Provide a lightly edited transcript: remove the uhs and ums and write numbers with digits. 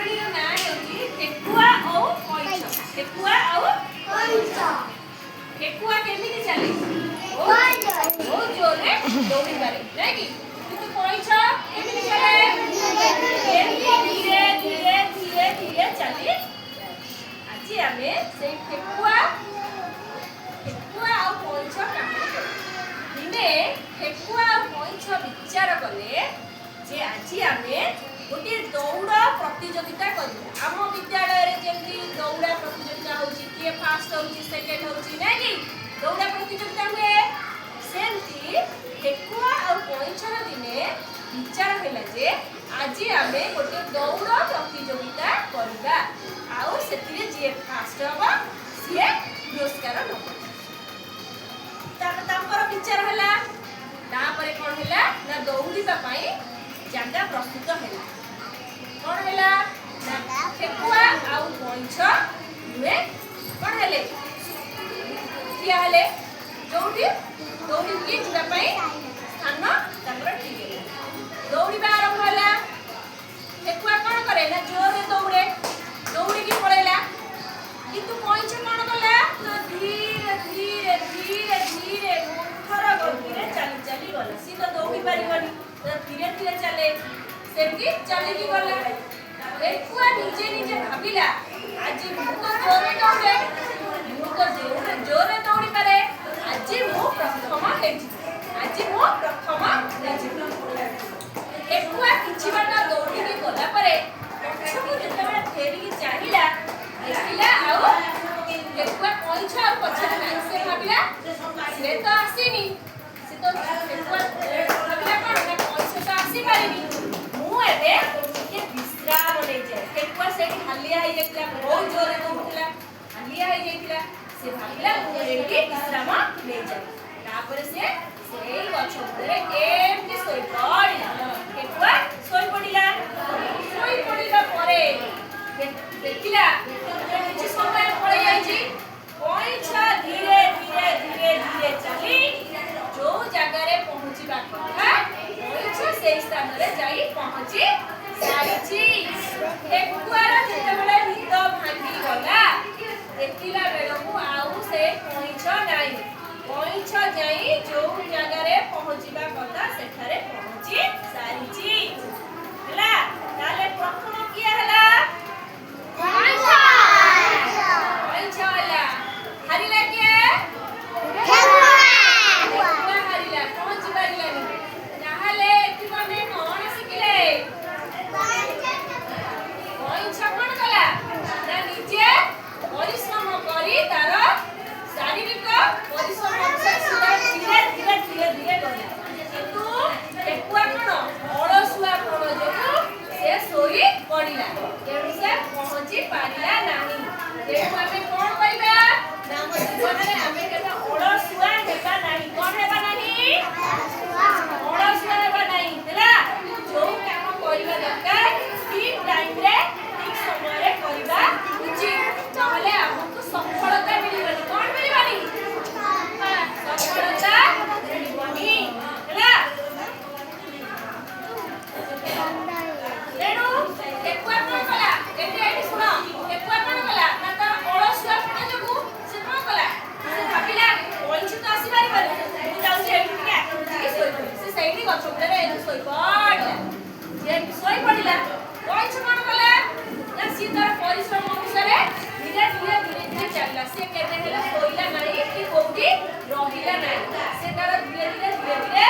କାହାଣୀର ନାଁ ହେଉଛି ଠେକୁଆ ଆଉ କଇଁଛ। ଠେକୁଆ ଆଉ କଇଁଛ। ଠେକୁଆ କେମିତି ଚାଲେ? ବହୁତ ଜୋରରେ ଦୌଡ଼ି ପାରେ, ନାଇଁ କି? କିନ୍ତୁ କଇଁଛ କେମିତି ଚାଲେ? ଧୀରେ ଧୀରେ ଧୀରେ ଧୀରେ ଧୀରେ ଚାଲି। ଆଜି ଆମେ ସେଇ ଠେକୁଆ ଆଉ କଇଁଛ କାହାଣୀ ଦିନେ ଠେକୁଆ ଆଉ କଇଁଛ ବିଚାର କଲେ ଯେ ଆଜି ଆମେ ଗୋଟିଏ ଦୌଡ଼ ପ୍ରତିଯୋଗିତା କରିବା। ଆମ ବିଦ୍ୟାଳୟରେ ଯେମିତି ଦୌଡ଼ା ପ୍ରତିଯୋଗିତା ହେଉଛି, କିଏ ଫାଷ୍ଟ ହେଉଛି ସେକେଣ୍ଡ ହେଉଛି, ନାଇଁ କି? ଦୌଡ଼ା ପ୍ରତିଯୋଗିତା ହୁଏ। ସେମିତି ଠେକୁଆ ଆଉ କଇଁଛର ଦିନେ ବିଚାର ହେଲା ଯେ ଆଜି ଆମେ ଗୋଟେ ଦୌଡ଼ ପ୍ରତିଯୋଗିତା କରିବା, ଆଉ ସେଥିରେ ଯିଏ ଫାଷ୍ଟ ହବ ସିଏ ପୁରସ୍କାର ନବ। ତାଙ୍କର ବିଚାର ହେଲା। ତାପରେ କ'ଣ ହେଲା ନା ଦୌଡ଼ିବା ପାଇଁ ଜାଗା ପ୍ରସ୍ତୁତ ହେଲା। କ'ଣ ହେଲା ନା ଠେକୁଆ ଆଉ କଇଁଛ ଦୁହେଁ କ'ଣ ହେଲେ ଠିଆ ହେଲେ ଯୋଉଠି ଦୌଡ଼ିକି ଯିବା ପାଇଁ ସ୍ଥାନ ତାଙ୍କର ଠିକ୍ ହେଲା। ଦୌଡ଼ିବା ଆରମ୍ଭ ହେଲା। ଠେକୁଆ କ'ଣ କରେ ନା ଜୋରରେ ଦୌଡ଼େ, ଦୌଡ଼ିକି ପଳେଇଲା। କିନ୍ତୁ କଇଁଛ କ'ଣ କଲା ନା ଧୀରେ ଧୀରେ ଧୀରେ ଧୀରେ ମୁଖର ଗତିରେ ଚାଲି ଚାଲି ଗଲା। ସିଏ ତ ଦୌଡ଼ି ପାରିବନି, ଧୀରେ ଧୀରେ ଚାଲେ, ସେମିତି ଚାଲିକି ଗଲା। ଠେକୁଆ ନିଜେ ନିଜେ ଭାବିଲା ଆଜି ମୁଁ ତ ଜୋରରେ ଦୌଡ଼େ, ମୁଁ ତ ଜୋରରେ ଦୌଡ଼ି ପାରେ, ଆଜି ମୁଁ ପ୍ରଥମ ହେଇଯିବି, ଆଜି ମୁଁ ପ୍ରଥମ ହେଇଯିବି। ଠେକୁଆ କିଛି ବାଟ ଦୌଡ଼ିକି ଗଲା ପରେ ପଛକୁ ଯେତେବେଳେ ଫେରିକି ଚାହିଁଲା ଦେଖିଲା ଆଉ ଠେକୁଆ କଇଁଛ ଆଉ ପଛରେ ନାହିଁ। ସେ ଭାବିଲା ସେ ତ ଆସିନି, ସେ ତ ଠେକୁଆ ଭାବିଲା କ'ଣ ନା କଇଁଛ ତ ଆସିପାରିନି, ମୁଁ ଏବେ ଟିକେ ବିଶ୍ରାମ ନେଇଯାଏ। ଠେକୁଆ ସେଇଠି ହାଲିଆ ହେଇଯାଇଥିଲା, ବହୁତ ଜୋରରେ ଦୌଡ଼ୁଥିଲା, ହାଲିଆ ହେଇଯାଇଥିଲା। ସେ ଭାବିଲା ମୁଁ ଏଇଠି ବିଶ୍ରାମ ନେଇଯାଏ। ତାପରେ ସେ ସେଇ ଗଛ ମୂଳରେ ଏମିତି ଶୋଇପଡ଼ିଲା। ଠେକୁଆ ଶୋଇପଡ଼ିଲା। ଶୋଇପଡ଼ିଲା ପରେ ଦେଖିଲା କିଛି ସମୟ ପଳେଇ ଯାଇଛି। କଇଁଛ ଧୀରେ ଧୀରେ ଧୀରେ ଧୀରେ ଚାଲି ଯୋଉ ଜାଗାରେ ପହଞ୍ଚିବା କଥା କଇଁଛ ସେଇ ସ୍ଥାନରେ ଯାଇ ପହଞ୍ଚି ସାରିଛି। ଠେକୁଆର ଯେତେବେଳେ ନିଦ ଭାଙ୍ଗିଗଲା ଦେଖିଲା ବେଳକୁ ଆଉ ସେ କଇଁଛ ନାହିଁ। କଇଁଛ ଯାଇ ଯୋଉ ଜାଗାରେ ପହଞ୍ଚିବା କଥା ସେଠାରେ ପହଞ୍ଚି ସାରିଛି। ହେଲା, ତାହେଲେ ପ୍ରଥମ କିଏ ହେଲା? କଇଁଛ ହେଲା। ହାରିଲା କିଏ? ଠେକୁଆ ହାରିଲା, ପହଞ୍ଚି ପାରିଲାନି। ତାହେଲେ ଏଠି ଆମେ କ'ଣ ଶିଖିଲେ? କଇଁଛ କ'ଣ କଲା ନା ନିଜେ ପରିଶ୍ରମ କରି ତାର ଶାରୀରିକ ପରିଶ୍ରମ ଧୀରେ ଧୀରେ ଧୀରେ ଧୀରେ ଗଲା। କିନ୍ତୁ ଠେକୁଆ କ'ଣ ଅଳସୁଆପଣ ଯୋଗୁଁ ସେ ଶୋଇ ପଡ଼ିଲା, ତେଣୁ ସେ ପହଞ୍ଚି ପାରିଲା ନାହିଁ। ତେଣୁ ଆମେ କ'ଣ କରିବା ନା ଆମ ଜୀବନରେ ଆମେ କେବେ ଅଳସୁଆ ହେବା ନାହିଁ। କ'ଣ ହେବା ନାହିଁ? ଅଳସୁଆ ହେବା ନାହିଁ। ହେଲା, ଯୋଉ କାମ କରିବା ଦରକାର ଠିକ୍ ଟାଇମରେ ଠିକ୍ ସମୟରେ କରିବା ଉଚିତ, ନହେଲେ ଆମକୁ ସଫଳତା ମିଳିବନି। କ'ଣ ମିଳିବନି? ସଫଳତା ମିଳିବନି। ହେଲା, ତେଣୁ ଠେକୁଆ କ'ଣ କଲା? ଏଠି ଶୁଣ, ଠେକୁଆ କ'ଣ କଲା ନା ତାର ଅଳସୁଆପଣ ଯୋଗୁଁ ସେ କ'ଣ କଲା? ସେ ଭାବିଲା କଇଁଛ ତ ଆସିପାରିବନି, ମୁଁ ଯାଉଛି ଏଇଠି ଟିକେ ଆଖି ଶୋଇପଡ଼ିବି। ସେ ସେଇଠି ଗଛ ମୂଳରେ ଏଇଠି ଶୋଇପଡ଼ିଲା। ଯେହେତୁ ଶୋଇପଡ଼ିଲା, କଇଁଛ କ'ଣ କଲା ନା ସିଏ ତାର ପରିଶ୍ରମ ଅନୁସାରେ ଧୀରେ ଧୀରେ ଧୀରେ ଧୀରେ ଚାଲିଲା। ସେ କେବେ ହେଲେ ଶୋଇଲା ନାହିଁ କି କୋଉଠି ରହିଲା ନାହିଁ। ସେ ତାର ଧୀରେ ଧୀରେ ଧୀରେ ଧୀରେ